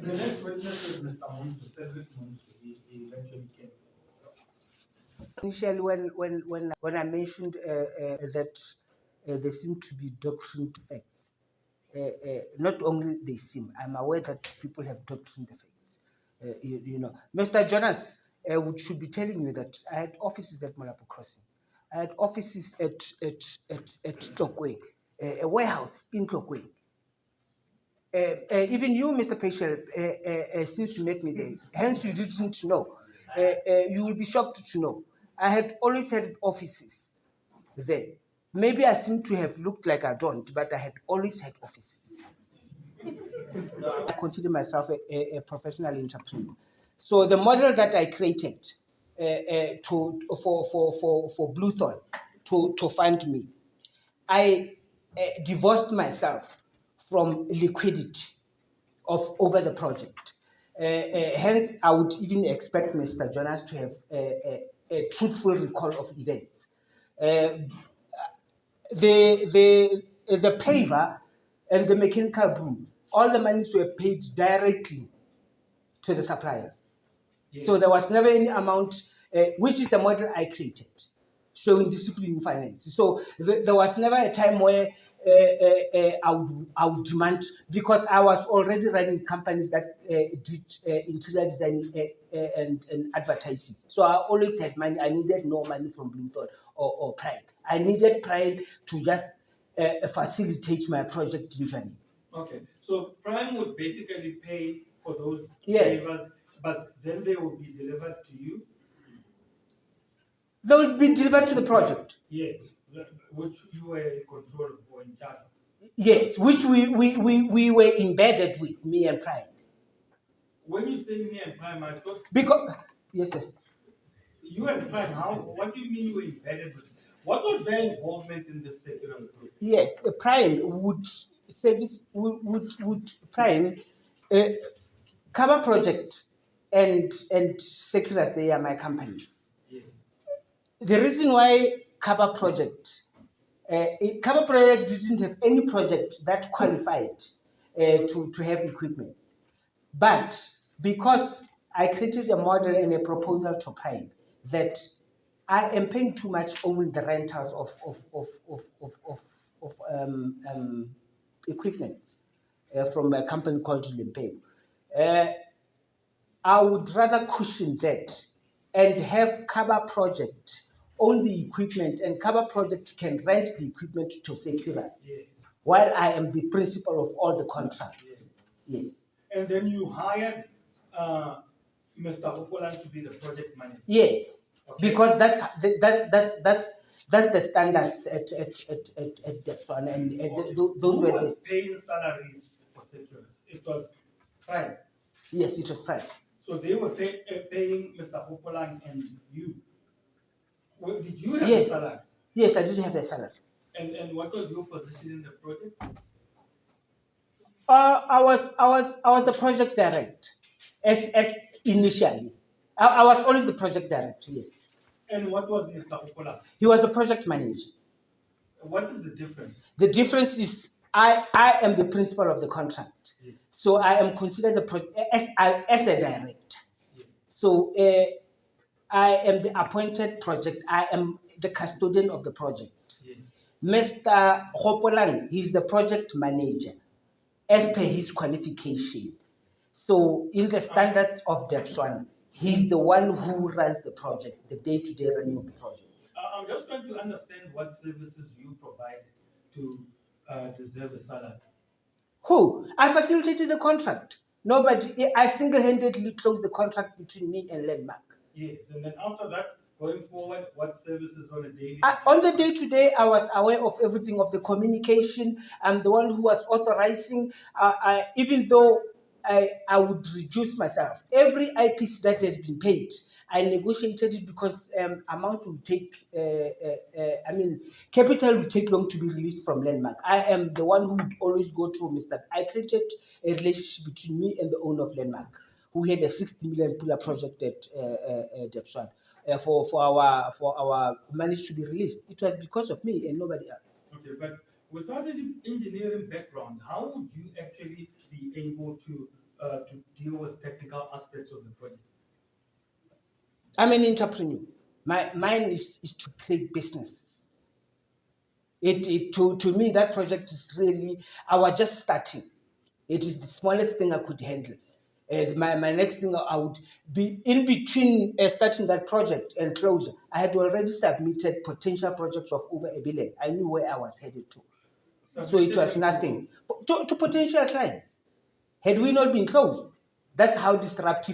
The next witness is Mr. Montsho, Cedrick Montsho. He eventually came. Initially, when I mentioned that there seem to be doctrined facts, not only they seem, I'm aware that people have doctrined the facts. You know, Mr. Jonas should be telling you that I had offices at Malapo Crossing. I had offices at Tlokwe, a warehouse in Tlokwe. Even you, Mr. Patel, since you met me there, hence you didn't know. You will be shocked to know. I had always had offices there. Maybe I seem to have looked like I don't, but I had always had offices. I consider myself a professional entrepreneur. So the model that I created for Bluethorn to fund me, I divorced myself from liquidity over the project. Hence, I would even expect Mr. Jonas to have a truthful recall of events. The paver and the mechanical broom, all the monies were paid directly to the suppliers. Yeah. So there was never any amount, which is the model I created, showing discipline in finance. So there was never a time where I would demand, because I was already running companies that did interior design and advertising. So I always had money. I needed no money from Bluethorn or Prime. I needed Prime to just facilitate my project usually. Okay, so Prime would basically pay for those yes. favors, but then they will be delivered to you? They will be delivered to the project. Yes, which you were in control or in charge of. Yes, which we were embedded with, me and Prime. When you say me and Prime, I thought... Because, yes, sir. You and Prime, what do you mean you were embedded with? What was their involvement in this secular group? Yes, Prime would Prime cover project and Securus, they are my companies. Yeah. The reason why cover project didn't have any project that qualified to have equipment, but because I created a model and a proposal to Prime that I am paying too much on the rentals of equipment from a company called Limpeo. I would rather cushion that and have cover project own the equipment, and cover project can rent the equipment to Securus, yeah, while I am the principal of all the contracts. Yeah. Yes. And then you hired Mr. Opolan to be the project manager. Yes, okay. Because that's the standards at Depswan, and those who was paying salaries for Securus? It was Prime. Yes, it was Prime. So they were paying Mr. Opolan and you. Well, did you have yes. a salary? Yes, I did have a salary. And what was your position in the project? I was the project director, as initially. I was always the project director. Yes. And what was Mr. Opola? He was the project manager. What is the difference? The difference is I am the principal of the contract, yes. So I am considered as a director. Yes. So I am the appointed project. I am the custodian of the project. Yes. Mr. Hopolang, he's the project manager, as per his qualification. So in the standards of Depswan, he's the one who runs the project, the day-to-day running of the project. I'm just trying to understand what services you provide to deserve a salary. Who? I facilitated the contract. Nobody. I single-handedly closed the contract between me and Landmark. Yes, and then after that, going forward, what services on a daily? On the day-to-day, I was aware of everything, of the communication. I'm the one who was authorizing, even though I would reduce myself. Every IPC that has been paid, I negotiated it because amounts will take, capital will take long to be released from Landmark. I am the one who would always go through Mr. I created a relationship between me and the owner of Landmark, who had a 60 million pillar project at Depswan for our money to be released. It was because of me and nobody else. Okay, but without any engineering background, how would you actually be able to to deal with technical aspects of the project? I'm an entrepreneur. Mine is to create businesses. To me, that project is really, I was just starting. It is the smallest thing I could handle. And my next thing, I would be in between starting that project and closure. I had already submitted potential projects of over $1 billion. I knew where I was headed to. So it was nothing. To potential clients. Had we not been closed, that's how disruptive